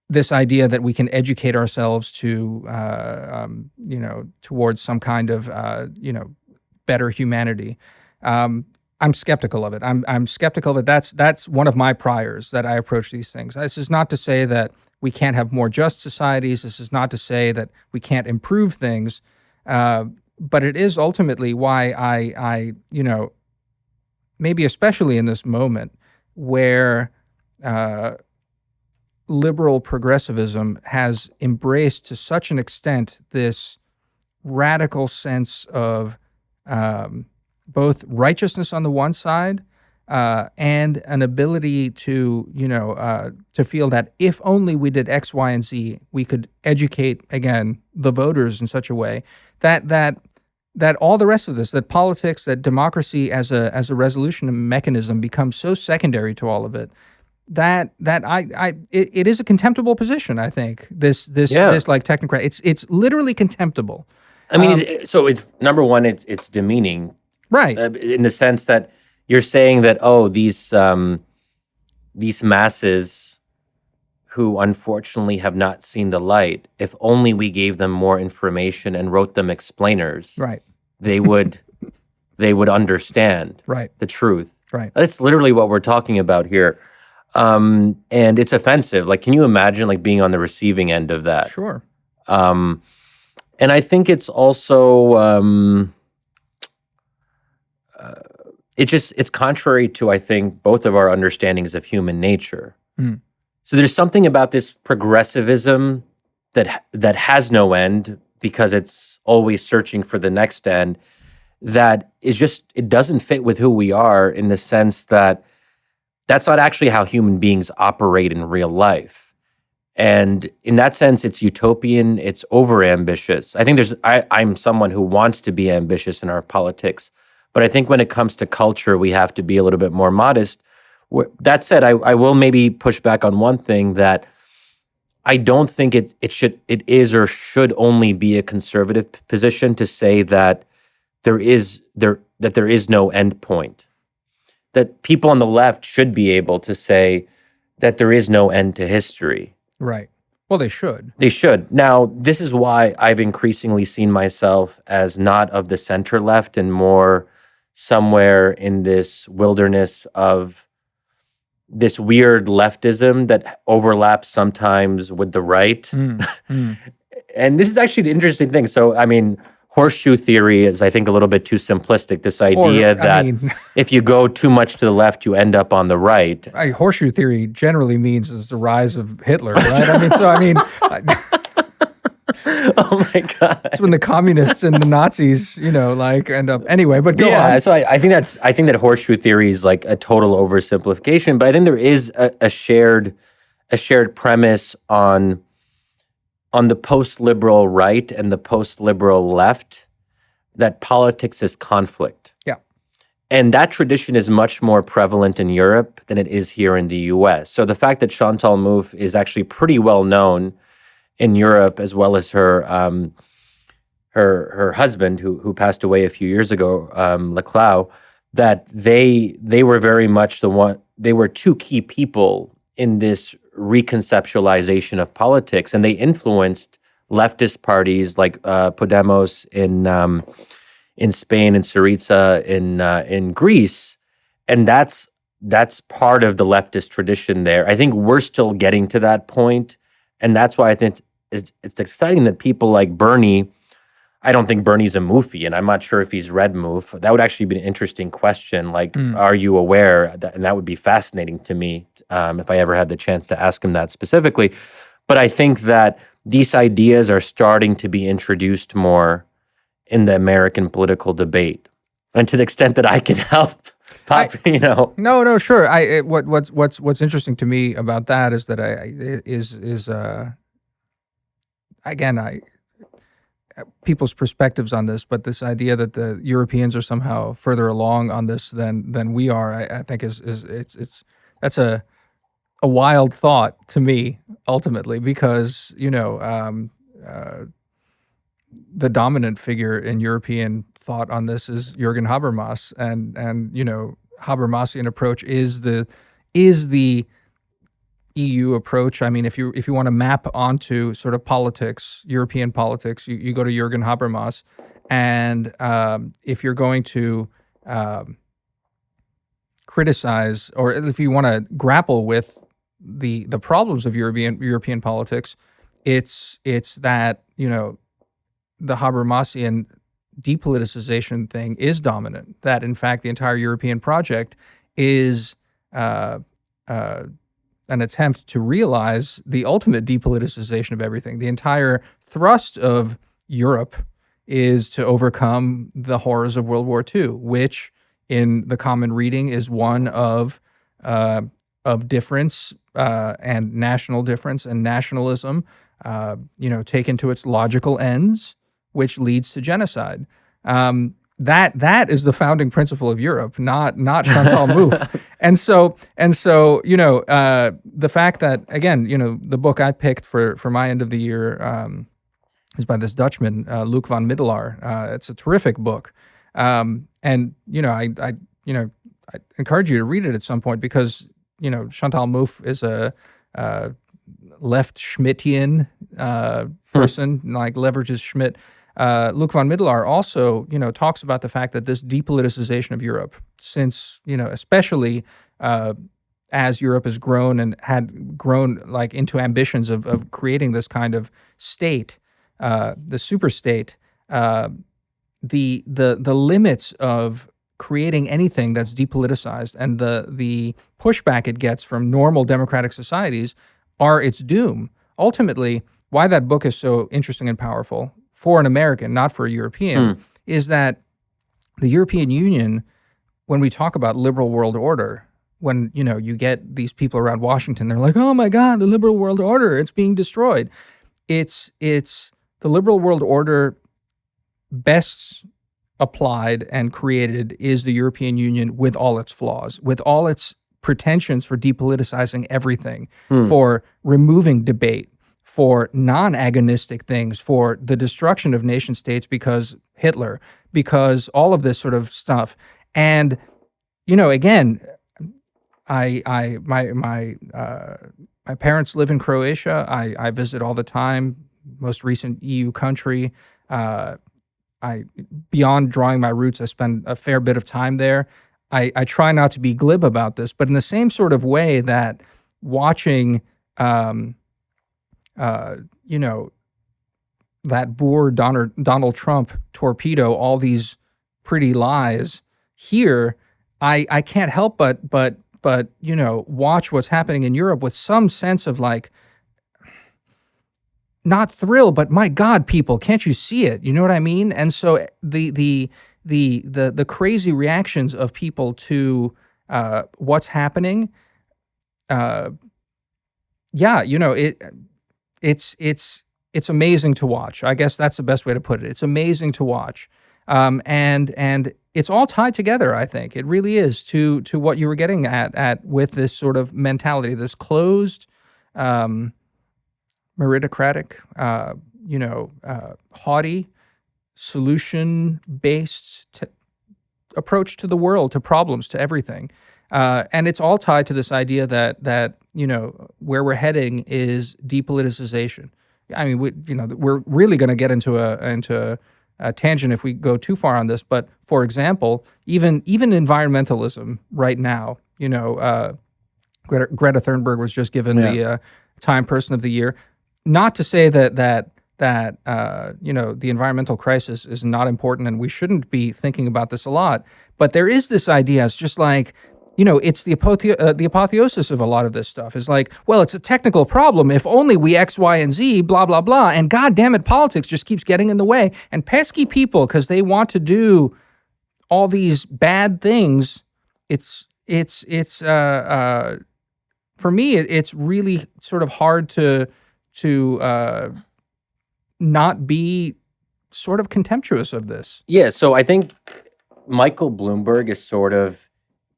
This idea that we can educate ourselves to, towards some kind of, better humanity. I'm skeptical of it. I'm skeptical of it. That's one of my priors that I approach these things. This is not to say that we can't have more just societies. This is not to say that we can't improve things. But it is ultimately why I maybe especially in this moment where liberal progressivism has embraced to such an extent this radical sense of both righteousness on the one side and an ability to feel that if only we did X, Y, and Z, we could educate again the voters in such a way that all the rest of this, that politics, that democracy as a resolution mechanism becomes so secondary to all of it, that it is a contemptible position. I think this like technocrat, it's literally contemptible. I mean, so it's number one, it's demeaning, right? In the sense that you're saying that these masses who unfortunately have not seen the light, if only we gave them more information and wrote them explainers, right, they would understand the truth. Right. That's literally what we're talking about here. And it's offensive. Like, can you imagine like being on the receiving end of that? Sure. And I think it's also it's contrary to, I think, both of our understandings of human nature. Mm. So there's something about this progressivism that has no end because it's always searching for the next end, that is just, it doesn't fit with who we are, in the sense that that's not actually how human beings operate in real life. And in that sense, it's utopian, it's overambitious. I think I'm someone who wants to be ambitious in our politics, but I think when it comes to culture, we have to be a little bit more modest. That said, I will maybe push back on one thing, that I don't think it is or should only be a conservative position to say that there is no end point. That people on the left should be able to say that there is no end to history. Right. Well, they should. They should. Now, this is why I've increasingly seen myself as not of the center left and more somewhere in this wilderness of this weird leftism that overlaps sometimes with the right. And this is actually the interesting thing. So, I mean, horseshoe theory is, I think, a little bit too simplistic. This idea that if you go too much to the left, you end up on the right. Horseshoe theory generally means is the rise of Hitler, right? Oh my God! It's when the communists and the Nazis, end up anyway. But go on. So I think that horseshoe theory is like a total oversimplification. But I think there is a shared premise on the post-liberal right and the post-liberal left, that politics is conflict. Yeah. And that tradition is much more prevalent in Europe than it is here in the US. So the fact that Chantal Mouffe is actually pretty well known in Europe, as well as her husband, who passed away a few years ago, Leclau, that they were very much they were two key people in this reconceptualization of politics, and they influenced leftist parties like Podemos in Spain and Syriza in Greece, and that's part of the leftist tradition there. I think we're still getting to that point, and that's why I think it's exciting that people like Bernie. I don't think Bernie's a Moofy, and I'm not sure if he's read Moof. That would actually be an interesting question. Like, are you aware? And that would be fascinating to me if I ever had the chance to ask him that specifically. But I think that these ideas are starting to be introduced more in the American political debate, and to the extent that I can help, No, sure. What's interesting to me about that is that people's perspectives on this, but this idea that the Europeans are somehow further along on this than we are, I think that's a wild thought to me ultimately, because the dominant figure in European thought on this is Jürgen Habermas, and Habermasian approach is the EU approach. I mean, if you want to map onto sort of politics, European politics, you go to Jürgen Habermas, and if you're going to criticize, or if you want to grapple with the problems of European politics, it's that the Habermasian depoliticization thing is dominant. That in fact the entire European project is an attempt to realize the ultimate depoliticization of everything. The entire thrust of Europe is to overcome the horrors of World War II, which in the common reading is one of difference and national difference and nationalism, taken to its logical ends, which leads to genocide. That is the founding principle of Europe, not Chantal Mouffe. And so the fact that, again, the book I picked for my end of the year is by this Dutchman, Luuk van Middelaar. It's a terrific book, and I encourage you to read it at some point, because Chantal Mouffe is a left Schmittian person, like leverages Schmitt. Luuk van Middelaar also, talks about the fact that this depoliticization of Europe, since, especially as Europe has grown and had grown like into ambitions of creating this kind of state, the super state, the limits of creating anything that's depoliticized and the pushback it gets from normal democratic societies are its doom. Ultimately, why that book is so interesting and powerful for an American, not for a European, is that the European Union, when we talk about liberal world order, when you get these people around Washington, they're like, oh my God, the liberal world order, it's being destroyed. It's the liberal world order best applied and created is the European Union, with all its flaws, with all its pretensions for depoliticizing everything, for removing debate, for non-agonistic things, for the destruction of nation states because Hitler, because all of this sort of stuff. And again, my parents live in Croatia. I visit all the time. Most recent EU country. Beyond drawing my roots, I spend a fair bit of time there. I try not to be glib about this, but in the same sort of way that watching that boor Donald Trump torpedo all these pretty lies here, I can't help but watch what's happening in Europe with some sense of like, not thrill, but my God, people, can't you see it? You know what I mean? And so the crazy reactions of people to what's happening, it's amazing to watch. I guess that's the best way to put it. It's amazing to watch, and it's all tied together. I think it really is to what you were getting at with this sort of mentality, this closed, meritocratic, haughty, solution-based approach to the world, to problems, to everything. And it's all tied to this idea that where we're heading is depoliticization. I mean, we're really going to get into tangent if we go too far on this, but for example, even environmentalism right now, Greta Thunberg was just given the Time Person of the Year. Not to say that the environmental crisis is not important and we shouldn't be thinking about this a lot, but there is this idea. It's just like, it's the apotheosis of a lot of this stuff. Is like, well, it's a technical problem. If only we X, Y, and Z, blah, blah, blah. And God damn it, politics just keeps getting in the way. And pesky people, because they want to do all these bad things. For me, it's really sort of hard to not be sort of contemptuous of this. Yeah, so I think Michael Bloomberg is sort of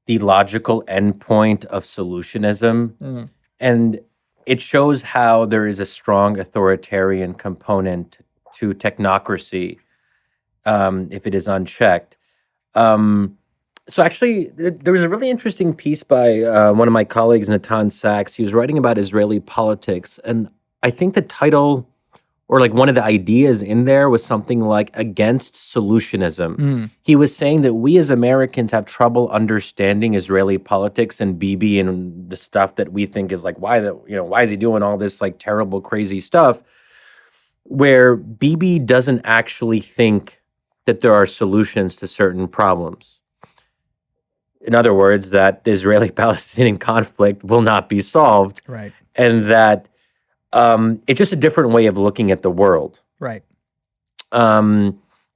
the logical endpoint of solutionism. And it shows how there is a strong authoritarian component to technocracy if it is unchecked. So actually, there was a really interesting piece by one of my colleagues, Natan. He was writing about Israeli politics. And I think the title, or like one of the ideas in there, was something like Against Solutionism. He was saying that we as Americans have trouble understanding Israeli politics and Bibi and the stuff that we think is like, why is he doing all this like terrible, crazy stuff? Where Bibi doesn't actually think that there are solutions to certain problems. In other words, that the Israeli-Palestinian conflict will not be solved. Right. And that it's just a different way of looking at the world. Right.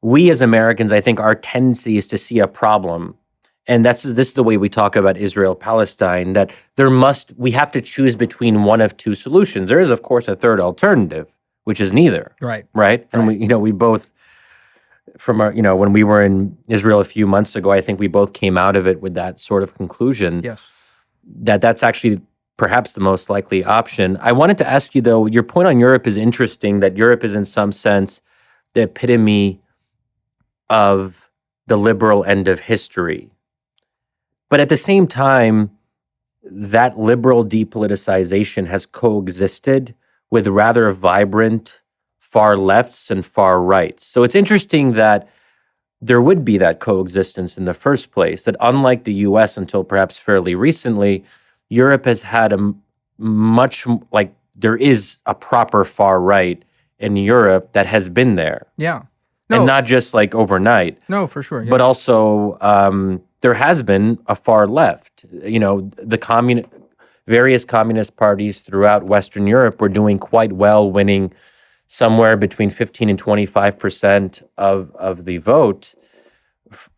We as Americans, I think our tendency is to see a problem. And this is the way we talk about Israel-Palestine, that we have to choose between one of two solutions. There is, of course, a third alternative, which is neither. Right. Right. And we both, from our, when we were in Israel a few months ago, I think we both came out of it with that sort of conclusion. Yes. That's actually perhaps the most likely option. I wanted to ask you, though, your point on Europe is interesting, that Europe is in some sense the epitome of the liberal end of history. But at the same time, that liberal depoliticization has coexisted with rather vibrant far lefts and far rights. So it's interesting that there would be that coexistence in the first place, that unlike the US until perhaps fairly recently, Europe has had there is a proper far right in Europe that has been there. Yeah. And not just like overnight. No, for sure. Yeah. But also there has been a far left. Various communist parties throughout Western Europe were doing quite well, winning somewhere between 15 and 25% of the vote,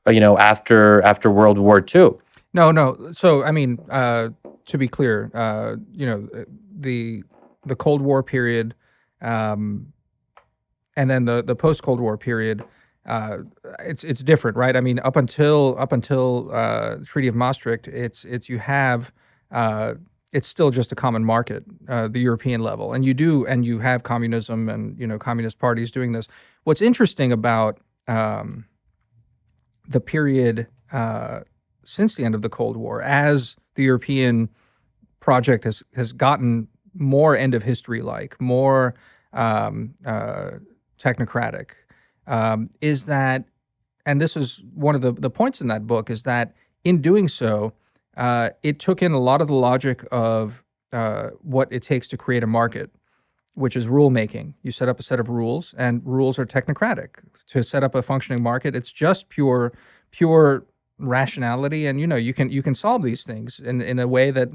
after World War II. No. So, I mean, to be clear, the Cold War period, and then the post-Cold War period, it's different, right? I mean, up until Treaty of Maastricht, it's still just a common market, the European level, and you have communism and communist parties doing this. What's interesting about the period since the end of the Cold War, as the European project has gotten more end of history like, more technocratic, is that, and this is one of the points in that book, is that in doing so, it took in a lot of the logic of what it takes to create a market, which is rulemaking. You set up a set of rules, and rules are technocratic. To set up a functioning market, it's just pure rationality, and you can solve these things in a way that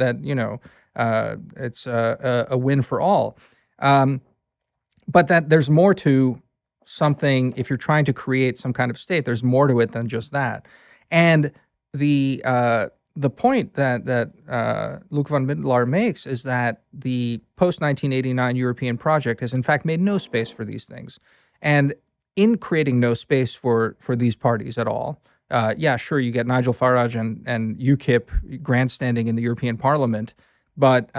it's a win for all. But that there's more to something. If you're trying to create some kind of state, there's more to it than just that. And the point that Luuk van Middelaar makes is that the post-1989 European project has in fact made no space for these things. And in creating no space for these parties at all, sure, you get Nigel Farage and UKIP grandstanding in the European Parliament, but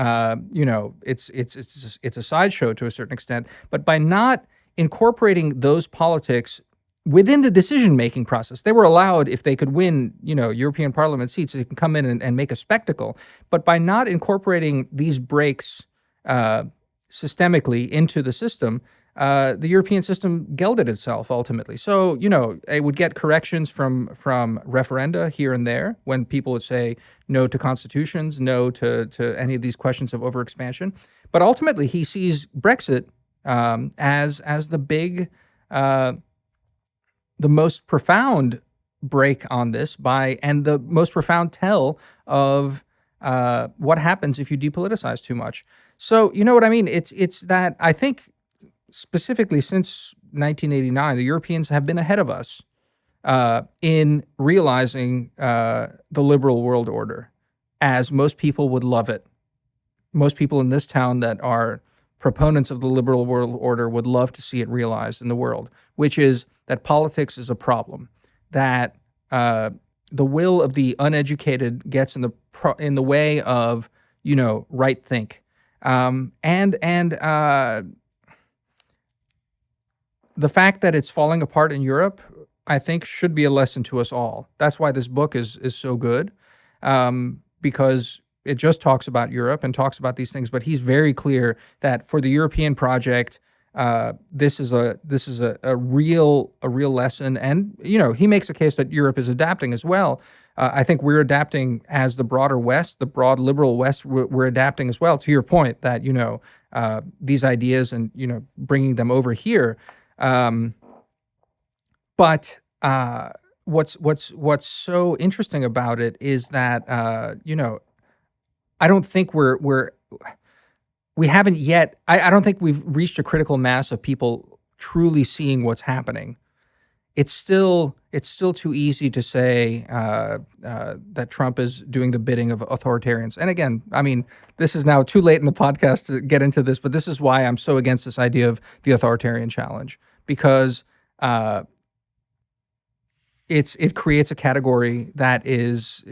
it's a sideshow to a certain extent. But by not incorporating those politics within the decision-making process, they were allowed, if they could win, European Parliament seats, they can come in and make a spectacle. But by not incorporating these breaks systemically into the system, the European system gelded itself ultimately. So, it would get corrections from referenda here and there when people would say no to constitutions, no to any of these questions of overexpansion. But ultimately, he sees Brexit as the big, the most profound break on this and the most profound tell of what happens if you depoliticize too much. So, you know what I mean? It's that I think specifically since 1989, the Europeans have been ahead of us in realizing the liberal world order, as most people would love it. Most people in this town that are proponents of the liberal world order would love to see it realized in the world, which is that politics is a problem, that the will of the uneducated gets in the way of, right think, and the fact that it's falling apart in Europe, I think, should be a lesson to us all. That's why this book is so good, because it just talks about Europe and talks about these things. But he's very clear that for the European project, this is a real lesson. And he makes a case that Europe is adapting as well. I think we're adapting as the broader West, the broad liberal West. We're adapting as well. To your point that these ideas and bringing them over here. But what's so interesting about it is that I don't think we haven't yet. I don't think we've reached a critical mass of people truly seeing what's happening. It's still too easy to say that Trump is doing the bidding of authoritarians. And again, I mean, this is now too late in the podcast to get into this, but this is why I'm so against this idea of the authoritarian challenge, because it creates a category that is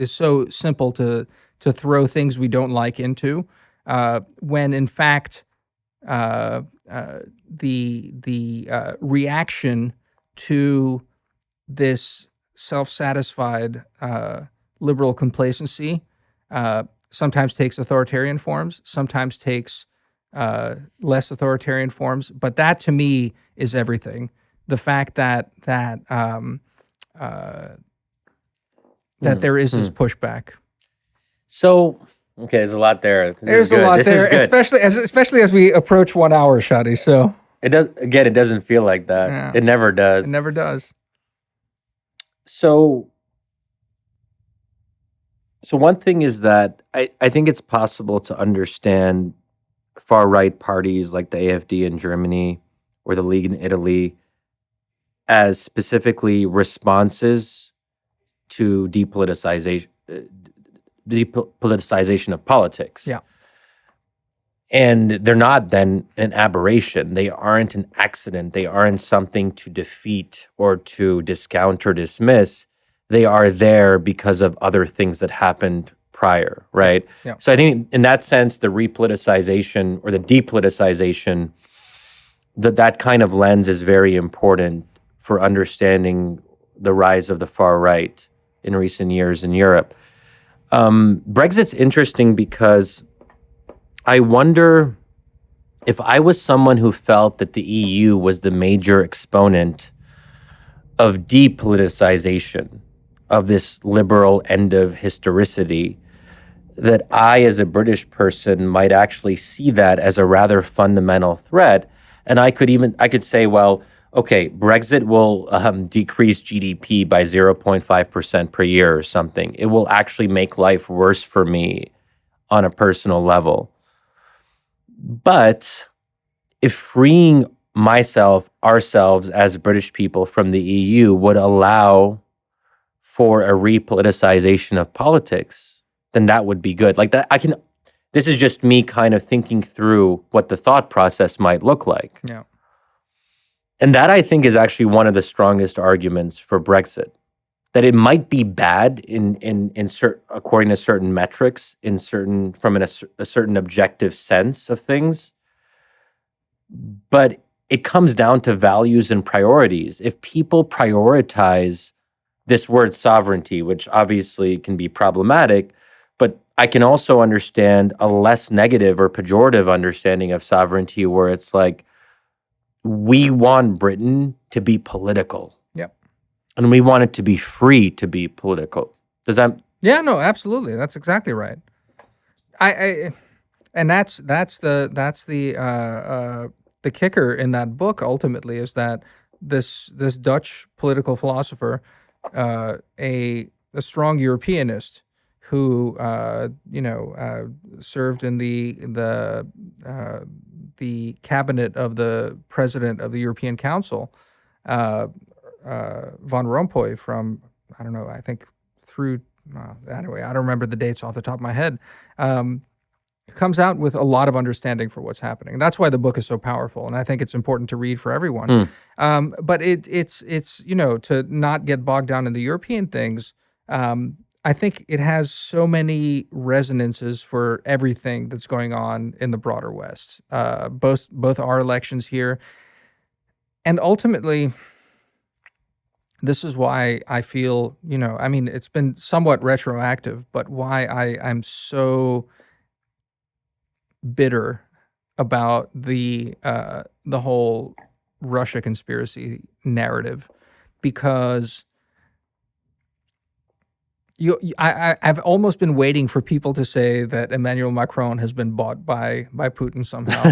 so simple to throw things we don't like into, when in fact the reaction to this self-satisfied liberal complacency sometimes takes authoritarian forms, sometimes takes less authoritarian forms. But that to me is everything. The fact that there is this pushback. So, okay, there's a lot there. There's a lot there, especially as we approach 1 hour, Shadi. So it doesn't feel like that. Yeah. It never does. It never does. So one thing is that I think it's possible to understand far-right parties like the AfD in Germany or the League in Italy as specifically responses to depoliticization of politics. Yeah. And they're not then an aberration. They aren't an accident. They aren't something to defeat or to discount or dismiss. They are there because of other things that happened prior, right? Yeah. So I think in that sense, the re-politicization or the depoliticization, that kind of lens is very important for understanding the rise of the far right in recent years in Europe. Brexit's interesting because I wonder if I was someone who felt that the EU was the major exponent of depoliticization, of this liberal end of historicity, that I, as a British person, might actually see that as a rather fundamental threat. And I could say, well, okay, Brexit will decrease GDP by 0.5% per year or something. It will actually make life worse for me on a personal level. But if freeing ourselves as British people from the EU would allow for a re-politicization of politics, then that would be good. Like that, this is just me kind of thinking through what the thought process might look like. Yeah. And that, I think, is actually one of the strongest arguments for Brexit. That it might be bad according to certain metrics, from a certain objective sense of things, but it comes down to values and priorities. If people prioritize this word sovereignty, which obviously can be problematic, but I can also understand a less negative or pejorative understanding of sovereignty, where it's like, we want Britain to be political. Yep. And we want it to be free to be political. Does that? Yeah, no, absolutely. That's exactly right. And that's the kicker in that book. Ultimately, is that this Dutch political philosopher, a strong Europeanist, who served in the cabinet of the president of the European Council, Van Rompuy, from I don't know, I think through anyway, I don't remember the dates off the top of my head. Comes out with a lot of understanding for what's happening. And that's why the book is so powerful, and I think it's important to read for everyone. But it's to not get bogged down in the European things. I think it has so many resonances for everything that's going on in the broader West, both our elections here, and ultimately, this is why I feel, it's been somewhat retroactive, but why I'm so bitter about the whole Russia conspiracy narrative, because I've almost been waiting for people to say that Emmanuel Macron has been bought by Putin somehow,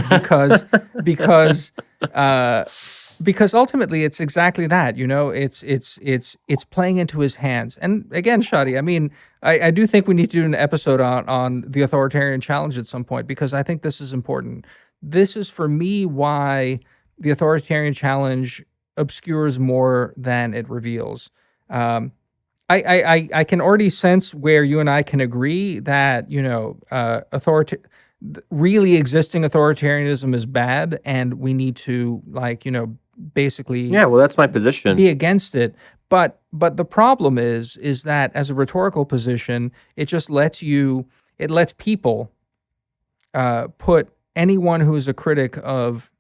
because ultimately it's exactly that. It's playing into his hands. And again, Shadi, I do think we need to do an episode on the authoritarian challenge at some point, because I think this is important. This is, for me, why the authoritarian challenge obscures more than it reveals. I can already sense where you and I can agree that, really existing authoritarianism is bad, and we need to, basically, Yeah, well, that's my position. Be against it. But the problem is that as a rhetorical position, it just lets people put anyone who is a critic of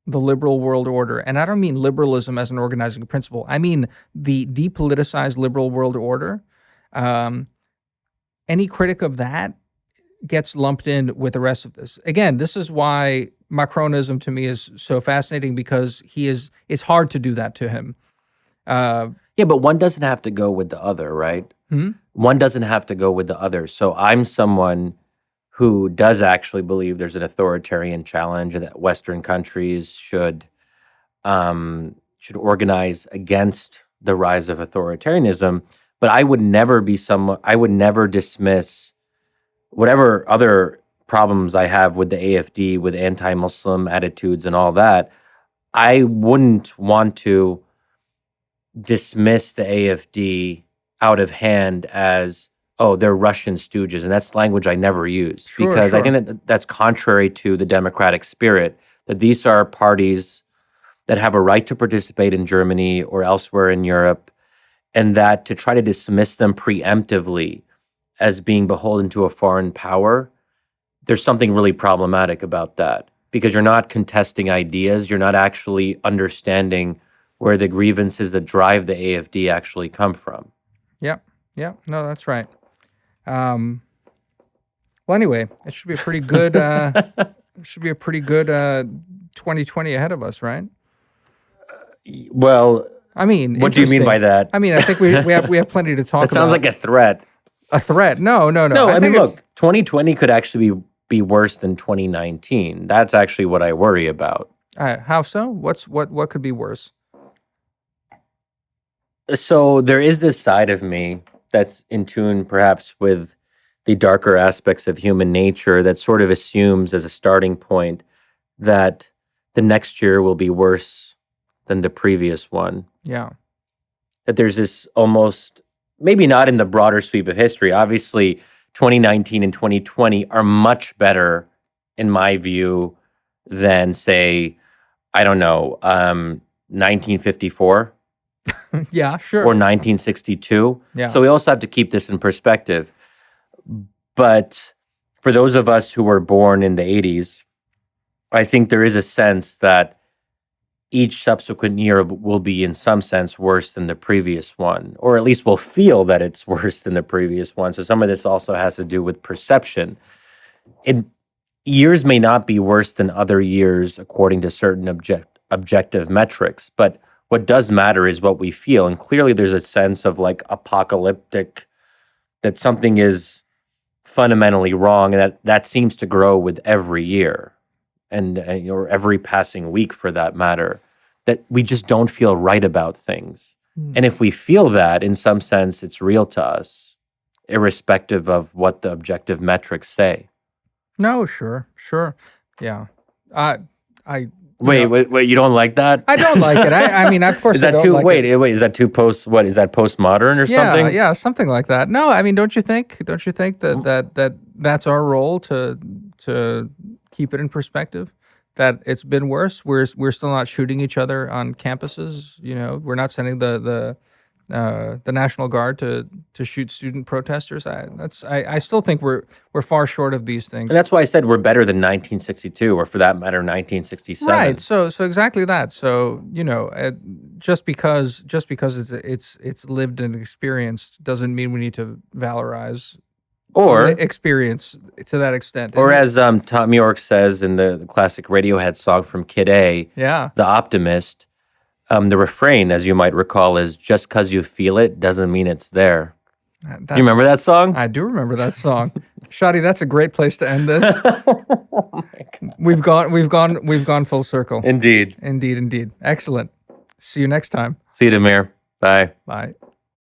the liberal world order, and I don't mean liberalism as an organizing principle, I mean the depoliticized liberal world order. Any critic of that gets lumped in with the rest of this. Again, this is why Macronism to me is so fascinating, because it's hard to do that to him. Yeah, but one doesn't have to go with the other, right? One doesn't have to go with the other. So I'm someone who does actually believe there's an authoritarian challenge, and that Western countries should organize against the rise of authoritarianism. But I would never dismiss whatever other problems I have with the AfD, with anti-Muslim attitudes and all that. I wouldn't want to dismiss the AfD out of hand as, oh, they're Russian stooges. And that's language I never use, because I think that's contrary to the democratic spirit, that these are parties that have a right to participate in Germany or elsewhere in Europe, and that to try to dismiss them preemptively as being beholden to a foreign power, there's something really problematic about that, because you're not contesting ideas. You're not actually understanding where the grievances that drive the AfD actually come from. Yeah. No, that's right. Well, anyway, it should be a pretty good 2020 ahead of us, right? Well, what do you mean by that? I think we have plenty to talk about. That sounds like a threat. A threat? No. No, look, 2020 could actually be worse than 2019. That's actually what I worry about. How so? What could be worse? So there is this side of me that's in tune perhaps with the darker aspects of human nature that sort of assumes as a starting point that the next year will be worse than the previous one. Yeah. That there's this almost, maybe not in the broader sweep of history. Obviously, 2019 and 2020 are much better, in my view, than, say, I don't know, 1954. Yeah, sure. Or 1962. Yeah. So we also have to keep this in perspective. But for those of us who were born in the 80s, I think there is a sense that each subsequent year will be in some sense worse than the previous one, or at least we'll feel that it's worse than the previous one. So some of this also has to do with perception. years may not be worse than other years according to certain objective metrics, but what does matter is what we feel. And clearly there's a sense of like apocalyptic, that something is fundamentally wrong, and that seems to grow with every year and or every passing week for that matter, that we just don't feel right about things. And if we feel that, in some sense, it's real to us, irrespective of what the objective metrics say. No, sure. Yeah. Wait, you don't like that? I don't like it. I mean, of course, is that I don't too? like wait, it. is that too post? What is that postmodern or something? Yeah, something like that. No, I mean, don't you think that that's our role to keep it in perspective? That it's been worse. We're still not shooting each other on campuses. You know, we're not sending the National Guard to shoot student protesters. I still think we're far short of these things. And that's why I said we're better than 1962, or for that matter, 1967. Right. So exactly that. So just because it's lived and experienced doesn't mean we need to valorize or experience to that extent. Or as Tom York says in the classic Radiohead song from Kid A, The Optimist, the refrain, as you might recall, is just because you feel it doesn't mean it's there. You remember that song? I do remember that song. Shadi, that's a great place to end this. Oh my God. We've gone full circle. Indeed. Excellent. See you next time. See you, Damir. Bye. Bye.